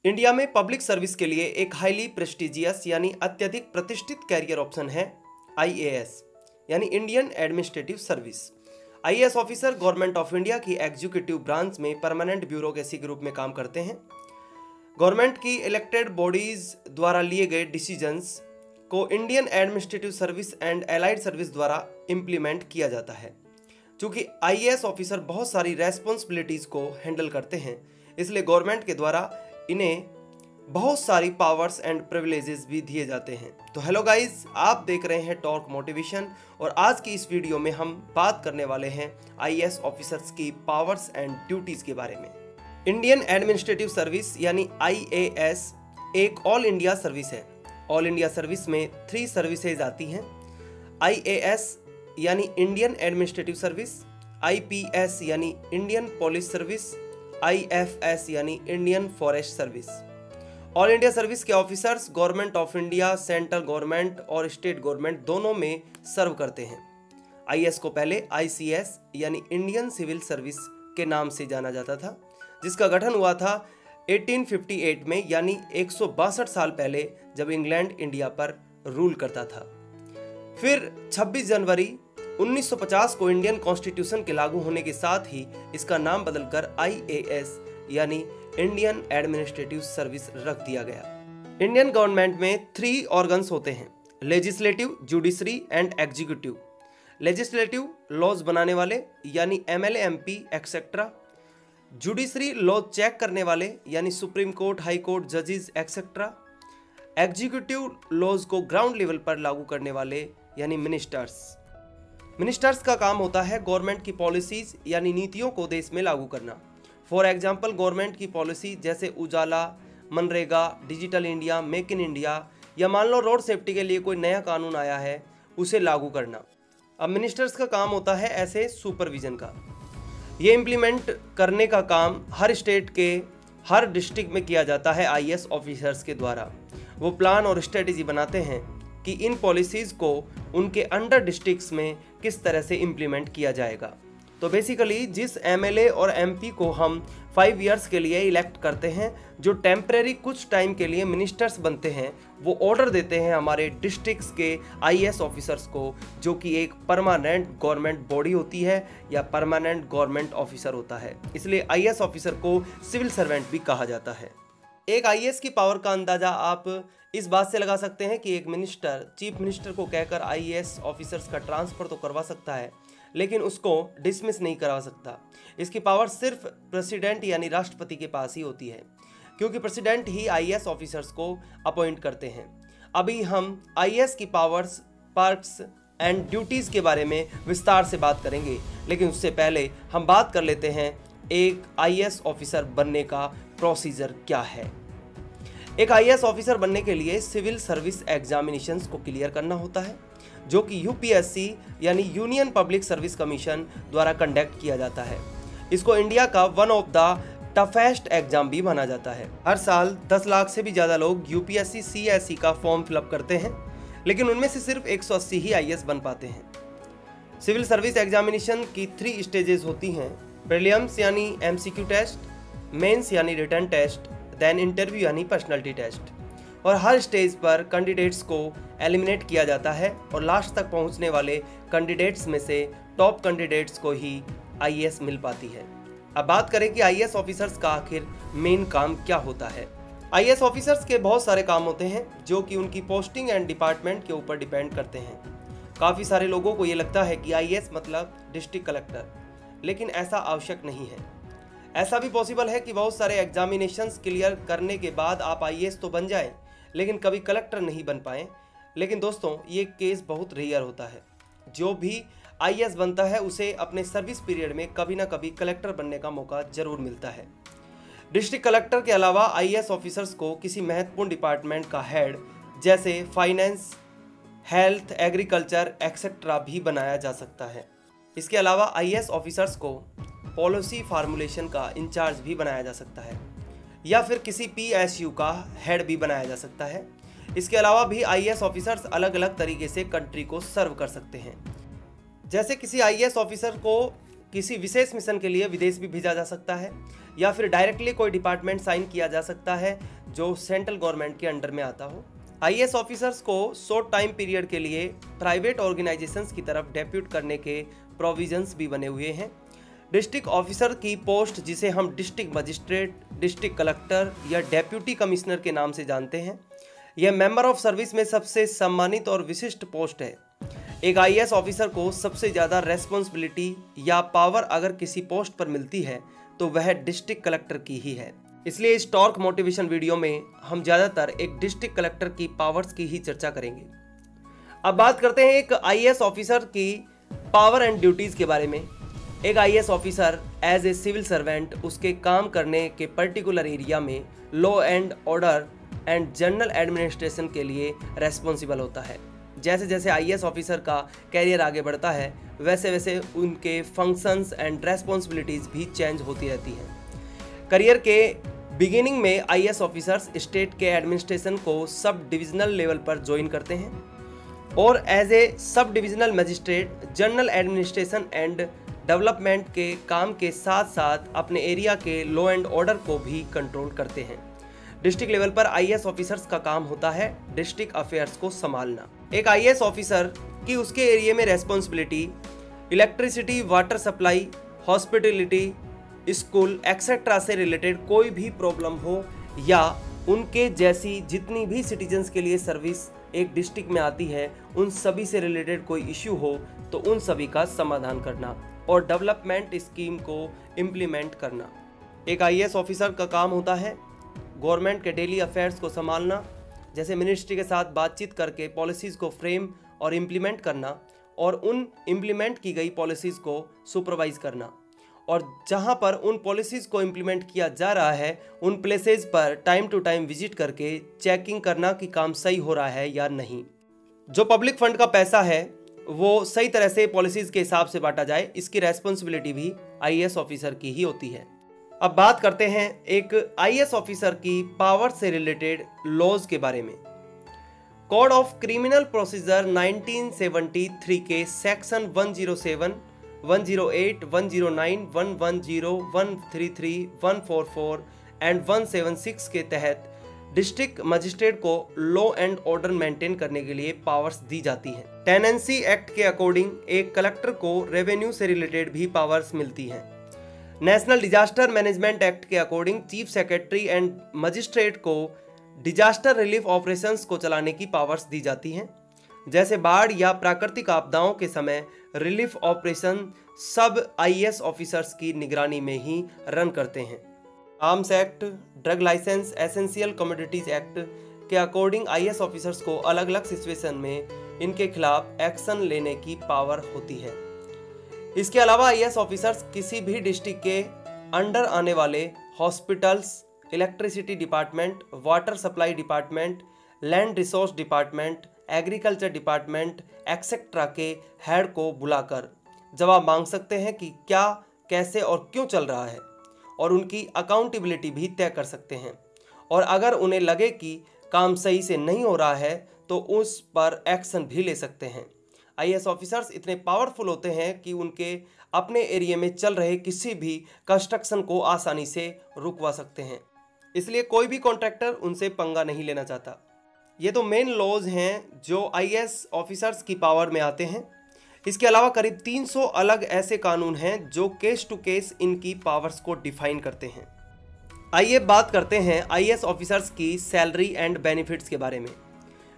India में public service के लिए एक हाईली प्रेस्टिजियस यानी अत्यधिक प्रतिष्ठित कैरियर ऑप्शन है आईएएस यानी Indian administrative service. IAS officer government of India की एग्जीक्यूटिव ब्रांच में परमानेंट ब्यूरोक्रेसी के रूप में काम करते हैं। गवर्नमेंट की इलेक्टेड बॉडीज द्वारा लिए गए डिसीजंस को Indian administrative service and allied service द्वारा इम्प्लीमेंट किया जाता है। चूँकि आईएएस ऑफिसर बहुत सारी रेस्पॉन्सिबिलिटीज़ को हैंडल करते हैं, इसलिए गवर्नमेंट के द्वारा इन्हें बहुत सारी पावर्स एंड प्रिविलेजेस भी दिए जाते हैं। तो हेलो गाइस, आप देख रहे हैं टॉर्क मोटिवेशन और आज की इस वीडियो में हम बात करने वाले हैं आईएएस ऑफिसर्स की पावर्स एंड ड्यूटीज़ के बारे में। इंडियन एडमिनिस्ट्रेटिव सर्विस यानी आईएएस एक ऑल इंडिया सर्विस है। ऑल इंडिया सर्विस में 3 सर्विसेज आती हैं। आईएएस यानी इंडियन एडमिनिस्ट्रेटिव सर्विस, आईपीएस यानी इंडियन पुलिस सर्विस, आईएफएस यानी Indian forest service. All India service के officers government of India, central government और स्टेट गवर्नमेंट दोनों में सर्व करते हैं। आईएएस को पहले आईसीएस यानी इंडियन सिविल सर्विस के नाम से जाना जाता था, जिसका गठन हुआ था 1858 में यानी 162 साल पहले, जब इंग्लैंड इंडिया पर रूल करता था। फिर 26 जनवरी 1950 को इंडियन कॉन्स्टिट्यूशन के लागू होने के साथ ही इसका नाम बदलकर आईएएस यानी इंडियन एडमिनिस्ट्रेटिव सर्विस रख दिया गया। इंडियन गवर्नमेंट में 3 ऑर्गन्स होते हैं: legislative, judiciary and executive. Legislative laws बनाने वाले यानी MLA, MP etcetera. Judiciary law check करने वाले यानी सुप्रीम कोर्ट, हाई कोर्ट, जजेस एक्सेट्रा। एग्जीक्यूटिव लॉज को ग्राउंड लेवल पर लागू करने वाले यानी मिनिस्टर्स। मिनिस्टर्स का काम होता है गवर्नमेंट की पॉलिसीज यानी नीतियों को देश में लागू करना। फॉर एग्जांपल, गवर्नमेंट की पॉलिसी जैसे Ujala, MNREGA, digital India, make in India, या मान लो रोड सेफ्टी के लिए कोई नया कानून आया है, उसे लागू करना। अब मिनिस्टर्स का काम होता है ऐसे सुपरविजन का। ये इम्प्लीमेंट करने का काम हर स्टेट के हर डिस्ट्रिक्ट में किया जाता है आईएएस ऑफिसर्स के द्वारा। वो प्लान और स्ट्रेटेजी बनाते हैं कि इन पॉलिसीज़ को उनके अंडर डिस्ट्रिक्ट्स में किस तरह से इम्प्लीमेंट किया जाएगा। तो बेसिकली जिस एमएलए और एमपी को हम 5 इयर्स के लिए इलेक्ट करते हैं, जो टेम्परेरी कुछ टाइम के लिए मिनिस्टर्स बनते हैं, वो ऑर्डर देते हैं हमारे डिस्ट्रिक्ट्स के आईएएस ऑफिसर्स को, जो कि एक परमानेंट गवर्नमेंट बॉडी होती है या परमानेंट गवर्नमेंट ऑफिसर होता है। इसलिए आईएएस ऑफिसर को सिविल सर्वेंट भी कहा जाता है। एक आईएएस की पावर का अंदाज़ा आप इस बात से लगा सकते हैं कि एक मिनिस्टर चीफ मिनिस्टर को कहकर आईएएस ऑफिसर्स का ट्रांसफ़र तो करवा सकता है, लेकिन उसको डिसमिस नहीं करवा सकता। इसकी पावर सिर्फ प्रेसिडेंट यानी राष्ट्रपति के पास ही होती है, क्योंकि प्रेसिडेंट ही आईएएस ऑफिसर्स को अपॉइंट करते हैं। अभी हम आईएएस की पावर्स, पर्क्स एंड ड्यूटीज़ के बारे में विस्तार से बात करेंगे, लेकिन उससे पहले हम बात कर लेते हैं एक आईएएस ऑफिसर बनने का प्रोसीजर क्या है। एक आईएएस ऑफिसर बनने के लिए सिविल सर्विस एग्जामिनेशंस को क्लियर करना होता है, जो कि यूपीएससी यानी यूनियन पब्लिक सर्विस कमीशन द्वारा कंडक्ट किया जाता है। इसको इंडिया का one of the toughest exam भी माना जाता है। हर साल 10 लाख से भी ज़्यादा लोग यूपीएससी सीएसई का फॉर्म फिलअप करते हैं, लेकिन उनमें से सिर्फ 180 ही आईएएस बन पाते हैं। सिविल सर्विस एग्जामिनेशन की 3 स्टेजेस होती हैं: प्रीलिम्स यानी एमसीक्यू टेस्ट, मेंस यानी रिटन टेस्ट, देन इंटरव्यू यानी पर्सनालिटी टेस्ट। और हर स्टेज पर कैंडिडेट्स को एलिमिनेट किया जाता है और लास्ट तक पहुंचने वाले कैंडिडेट्स में से टॉप कैंडिडेट्स को ही आईएएस मिल पाती है। अब बात करें कि आईएएस ऑफिसर्स का आखिर मेन काम क्या होता है। आईएएस ऑफिसर्स के बहुत सारे काम होते हैं, जो कि उनकी पोस्टिंग एंड डिपार्टमेंट के ऊपर डिपेंड करते हैं। काफ़ी सारे लोगों को ये लगता है कि आईएएस मतलब डिस्ट्रिक्ट कलेक्टर, लेकिन ऐसा आवश्यक नहीं है। ऐसा भी पॉसिबल है कि बहुत सारे एग्जामिनेशंस क्लियर करने के बाद आप आईएएस तो बन जाएं, लेकिन कभी कलेक्टर नहीं बन पाएँ। लेकिन दोस्तों, ये केस बहुत रेयर होता है। जो भी आईएएस बनता है उसे अपने सर्विस पीरियड में कभी ना कभी कलेक्टर बनने का मौका जरूर मिलता है। डिस्ट्रिक्ट कलेक्टर के अलावा आईएएस ऑफिसर्स को किसी महत्वपूर्ण डिपार्टमेंट का हेड जैसे फाइनेंस, हेल्थ, एग्रीकल्चर एक्सेट्रा भी बनाया जा सकता है। इसके अलावा आईएएस ऑफिसर्स को पॉलिसी फार्मूलेशन का इंचार्ज भी बनाया जा सकता है, या फिर किसी पीएसयू का हेड भी बनाया जा सकता है। इसके अलावा भी आईएएस ऑफिसर्स अलग अलग तरीके से कंट्री को सर्व कर सकते हैं। जैसे किसी आईएएस ऑफिसर को किसी विशेष मिशन के लिए विदेश भी भेजा जा सकता है, या फिर डायरेक्टली कोई डिपार्टमेंट साइन किया जा सकता है जो सेंट्रल गवर्नमेंट के अंडर में आता हो। आईएएस ऑफिसर्स को शॉर्ट टाइम पीरियड के लिए प्राइवेट ऑर्गेनाइजेशंस की तरफ डेप्यूट करने के प्रोविजंस भी बने हुए हैं। डिस्ट्रिक्ट ऑफिसर की पोस्ट, जिसे हम डिस्ट्रिक्ट मजिस्ट्रेट, डिस्ट्रिक्ट कलेक्टर या डेप्यूटी कमिश्नर के नाम से जानते हैं, यह मेंबर ऑफ सर्विस में सबसे सम्मानित और विशिष्ट पोस्ट है। एक आईएएस ऑफिसर को सबसे ज़्यादा रेस्पॉन्सिबिलिटी या पावर अगर किसी पोस्ट पर मिलती है तो वह डिस्ट्रिक्ट कलेक्टर की ही है। इसलिए इस टॉर्क मोटिवेशन वीडियो में हम ज़्यादातर एक डिस्ट्रिक्ट कलेक्टर की पावर्स की ही चर्चा करेंगे। अब बात करते हैं एक आईएएस ऑफिसर की पावर एंड ड्यूटीज़ के बारे में। एक IAS officer as a civil servant उसके काम करने के पर्टिकुलर एरिया में law and order and general administration के लिए रेस्पॉन्सिबल होता है। जैसे जैसे आईएएस ऑफिसर का कैरियर आगे बढ़ता है वैसे वैसे उनके फंक्शंस एंड रेस्पॉन्सिबिलिटीज़ भी चेंज होती रहती हैं। करियर के बिगिनिंग में आईएएस ऑफिसर्स स्टेट के एडमिनिस्ट्रेशन को सब डिविजनल लेवल पर ज्वाइन करते हैं और as a sub divisional magistrate general administration and development के काम के साथ साथ अपने एरिया के लॉ एंड ऑर्डर को भी कंट्रोल करते हैं। डिस्ट्रिक्ट लेवल पर आईएएस ऑफिसर्स का काम होता है डिस्ट्रिक्ट अफेयर्स को संभालना। एक आईएएस ऑफिसर की उसके एरिया में responsibility electricity, water supply, hospitality, school etcetera से रिलेटेड कोई भी प्रॉब्लम हो या उनके जैसी जितनी भी सिटीजन्स के लिए सर्विस एक डिस्ट्रिक्ट में आती है उन सभी से रिलेटेड कोई इश्यू हो तो उन सभी का समाधान करना और डेवलपमेंट स्कीम को इम्प्लीमेंट करना। एक आईएएस ऑफिसर का काम होता है गवर्नमेंट के डेली अफेयर्स को संभालना, जैसे मिनिस्ट्री के साथ बातचीत करके पॉलिसीज़ को फ्रेम और इम्प्लीमेंट करना और उन इम्प्लीमेंट की गई पॉलिसीज़ को सुपरवाइज करना, और जहां पर उन पॉलिसीज़ को इम्प्लीमेंट किया जा रहा है उन प्लेसेस पर टाइम टू टाइम विजिट करके चेकिंग करना कि काम सही हो रहा है या नहीं। जो पब्लिक फंड का पैसा है वो सही तरह से पॉलिसीज़ के हिसाब से बांटा जाए, इसकी रेस्पॉन्सिबिलिटी भी आईएएस ऑफिसर की ही होती है। अब बात करते हैं एक आईएएस ऑफिसर की पावर से रिलेटेड लॉज के बारे में। कोड ऑफ क्रिमिनल प्रोसीजर 1973 के सेक्शन 107, 108, 109, 110, 133, 144 एंड 176 के तहत डिस्ट्रिक्ट मजिस्ट्रेट को लॉ एंड ऑर्डर मेंटेन करने के लिए पावर्स दी जाती हैं। टेनेंसी एक्ट के अकॉर्डिंग एक कलेक्टर को रेवेन्यू से रिलेटेड भी पावर्स मिलती हैं। नेशनल डिजास्टर मैनेजमेंट एक्ट के according chief secretary and magistrate को डिजास्टर रिलीफ ऑपरेशंस को चलाने की पावर्स दी जाती हैं। जैसे बाढ़ या प्राकृतिक आपदाओं के समय रिलीफ ऑपरेशन सब आईएएस ऑफिसर्स की निगरानी में ही रन करते हैं। Arms act, drug license, essential commodities act के अकॉर्डिंग आईएएस ऑफिसर्स को अलग अलग सिचुएशन में इनके खिलाफ एक्शन लेने की पावर होती है। इसके अलावा आईएएस ऑफिसर्स किसी भी डिस्ट्रिक्ट के अंडर आने वाले hospitals, electricity department, water supply department, land resource department, agriculture department etcetera के हेड को बुलाकर जवाब मांग सकते हैं कि क्या, कैसे और क्यों चल रहा है, और उनकी अकाउंटेबिलिटी भी तय कर सकते हैं। और अगर उन्हें लगे कि काम सही से नहीं हो रहा है तो उस पर एक्शन भी ले सकते हैं। आईएएस ऑफिसर्स इतने पावरफुल होते हैं कि उनके अपने एरिया में चल रहे किसी भी कंस्ट्रक्शन को आसानी से रुकवा सकते हैं, इसलिए कोई भी कॉन्ट्रैक्टर उनसे पंगा नहीं लेना चाहता। ये तो मेन लॉज हैं जो आईएएस ऑफिसर्स की पावर में आते हैं। इसके अलावा करीब 300 अलग ऐसे कानून हैं जो केस टू केस इनकी पावर्स को डिफाइन करते हैं। आइए बात करते हैं आईएएस ऑफिसर्स की सैलरी एंड बेनिफिट्स के बारे में।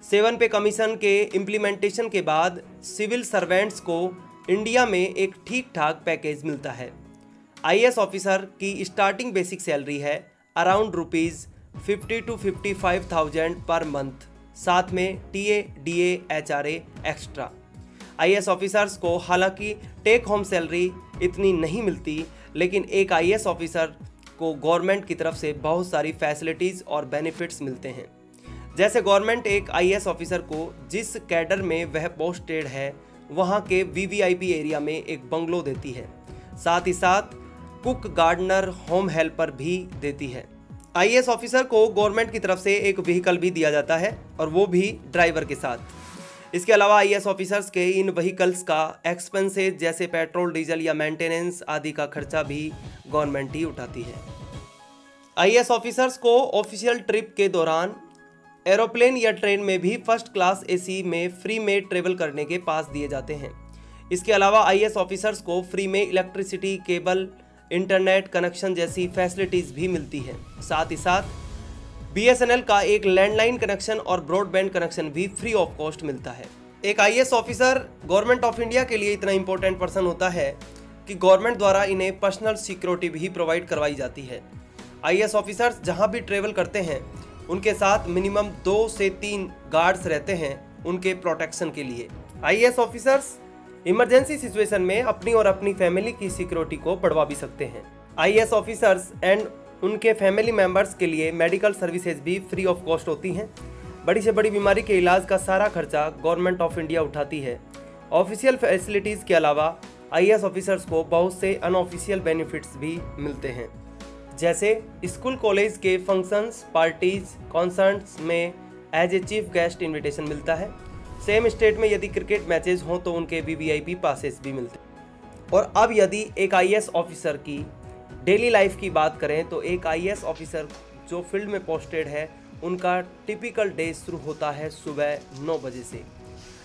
7 पे कमीशन के इम्प्लीमेंटेशन के बाद सिविल सर्वेंट्स को इंडिया में एक ठीक ठाक पैकेज मिलता है। आईएएस ऑफिसर की स्टार्टिंग बेसिक सैलरी है अराउंड ₹50,000 to 55,000 पर मंथ, साथ में TA, DA, HRA extra. IAS officers को हालांकि टेक होम सैलरी इतनी नहीं मिलती, लेकिन एक आईएएस ऑफिसर को गवर्नमेंट की तरफ से बहुत सारी फैसिलिटीज़ और बेनिफिट्स मिलते हैं। जैसे गवर्नमेंट एक आईएएस ऑफिसर को जिस कैडर में वह पोस्टेड है वहाँ के वीवीआईपी एरिया में एक बंगलो देती है, साथ ही साथ कुक, गार्डनर, होम हेल्पर भी देती है। आईएएस ऑफिसर को गवर्नमेंट की तरफ से एक व्हीकल भी दिया जाता है और वो भी ड्राइवर के साथ। इसके अलावा आईएएस ऑफिसर्स के इन व्हीकल्स का एक्सपेंसेस जैसे पेट्रोल, डीजल या मेंटेनेंस आदि का खर्चा भी गवर्नमेंट ही उठाती है। आईएएस ऑफिसर्स को ऑफिशियल ट्रिप के दौरान एरोप्लेन या ट्रेन में भी फर्स्ट क्लास एसी में फ्री में ट्रेवल करने के पास दिए जाते हैं। इसके अलावा आईएएस ऑफिसर्स को फ्री में इलेक्ट्रिसिटी, केबल, इंटरनेट कनेक्शन जैसी फैसिलिटीज़ भी मिलती हैं। साथ ही साथ बीएसएनएल का एक लैंडलाइन कनेक्शन और ब्रॉडबैंड कनेक्शन भी फ्री ऑफ कॉस्ट मिलता है। एक IAS officer government of India के लिए इतना इंपॉर्टेंट पर्सन होता है कि गवर्नमेंट द्वारा इन्हें पर्सनल सिक्योरिटी भी प्रोवाइड करवाई जाती है। आईएएस ऑफिसर्स जहां भी ट्रेवल करते हैं उनके साथ मिनिमम 2 से 3 गार्ड्स रहते हैं उनके प्रोटेक्शन के लिए। आईएएस ऑफिसर्स इमरजेंसी सिचुएशन में अपनी और अपनी फैमिली की सिक्योरिटी को बढ़वा भी सकते हैं। आईएएस ऑफिसर्स एंड उनके फैमिली मेंबर्स के लिए मेडिकल सर्विसेज भी फ्री ऑफ कॉस्ट होती हैं। बड़ी से बड़ी बीमारी के इलाज का सारा खर्चा गवर्नमेंट ऑफ इंडिया उठाती है। ऑफिशियल फैसिलिटीज़ के अलावा आईएएस ऑफिसर्स को बहुत से अनऑफिशियल बेनिफिट्स भी मिलते हैं, जैसे स्कूल कॉलेज के फंक्शंस, पार्टीज, कॉन्सर्ट्स में as a chief guest invitation मिलता है। सेम स्टेट में यदि क्रिकेट मैचेस हों तो उनके वीवीआईपी पासेस भी मिलते हैं। और अब यदि एक आईएएस ऑफिसर की डेली लाइफ की बात करें तो एक आईएएस ऑफिसर जो फील्ड में पोस्टेड है उनका टिपिकल डे शुरू होता है सुबह 9 बजे से,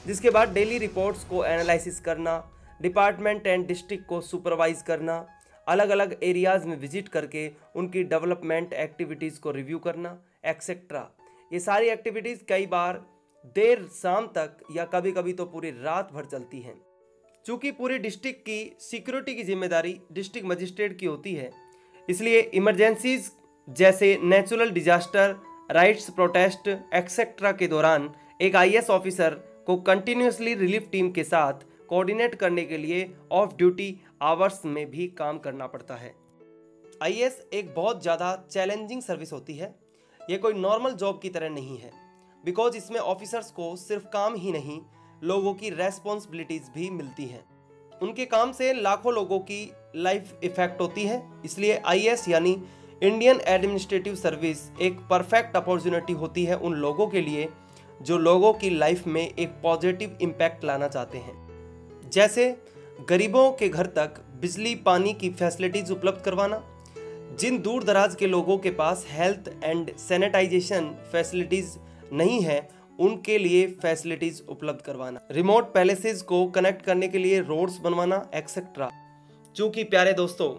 जिसके बाद डेली रिपोर्ट्स को एनालिसिस करना, डिपार्टमेंट एंड डिस्ट्रिक्ट को सुपरवाइज करना, अलग अलग एरियाज़ में विजिट करके उनकी डेवलपमेंट एक्टिविटीज़ को रिव्यू करना, एक्सेट्रा। ये सारी एक्टिविटीज़ कई बार देर शाम तक या कभी कभी तो पूरी रात भर चलती हैं। चूँकि पूरी डिस्ट्रिक्ट की सिक्योरिटी की जिम्मेदारी डिस्ट्रिक्ट मजिस्ट्रेट की होती है, इसलिए इमरजेंसीज जैसे natural disaster, rights protest etcetera के दौरान एक आईएएस ऑफिसर को कंटिन्यूसली रिलीफ टीम के साथ कोऑर्डिनेट करने के लिए ऑफ ड्यूटी आवर्स में भी काम करना पड़ता है। आईएएस एक बहुत ज़्यादा चैलेंजिंग सर्विस होती है। ये कोई नॉर्मल जॉब की तरह नहीं है, बिकॉज इसमें ऑफिसर्स को सिर्फ काम ही नहीं, लोगों की रेस्पॉन्सिबिलिटीज़ भी मिलती हैं। उनके काम से लाखों लोगों की लाइफ इफेक्ट होती है। इसलिए आईएएस यानी इंडियन एडमिनिस्ट्रेटिव सर्विस एक परफेक्ट अपॉर्चुनिटी होती है उन लोगों के लिए जो लोगों की लाइफ में एक पॉजिटिव इम्पैक्ट लाना चाहते हैं, जैसे गरीबों के घर तक बिजली, पानी की फैसिलिटीज़ उपलब्ध करवाना, जिन दूर दराज के लोगों के पास हेल्थ एंड सैनिटाइजेशन फैसिलिटीज़ नहीं है उनके लिए फैसिलिटीज़ उपलब्ध करवाना, रिमोट पैलेसेस को कनेक्ट करने के लिए रोड्स बनवाना, एक्सेट्रा। चूँकि प्यारे दोस्तों,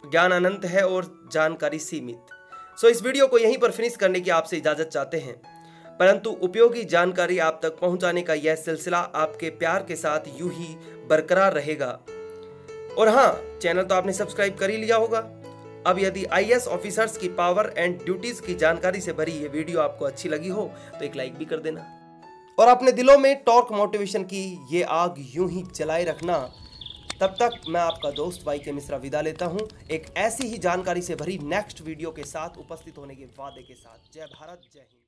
ज्ञान अनंत है और जानकारी सीमित, सो इस वीडियो को यहीं पर फिनिश करने की आपसे इजाज़त चाहते हैं, परंतु उपयोगी जानकारी आप तक पहुंचाने का यह सिलसिला आपके प्यार के साथ यूं ही बरकरार रहेगा। और हाँ, चैनल तो आपने सब्सक्राइब कर ही लिया होगा। अब यदि आईएएस ऑफिसर्स की पावर एंड ड्यूटीज़ की जानकारी से भरी ये वीडियो आपको अच्छी लगी हो तो एक लाइक भी कर देना और अपने दिलों में टॉर्क मोटिवेशन की ये आग यूं ही जलाए रखना। तब तक मैं आपका दोस्त YK मिश्रा विदा लेता हूं, एक ऐसी ही जानकारी से भरी नेक्स्ट वीडियो के साथ उपस्थित होने के वादे के साथ। जय भारत, जय हिंद।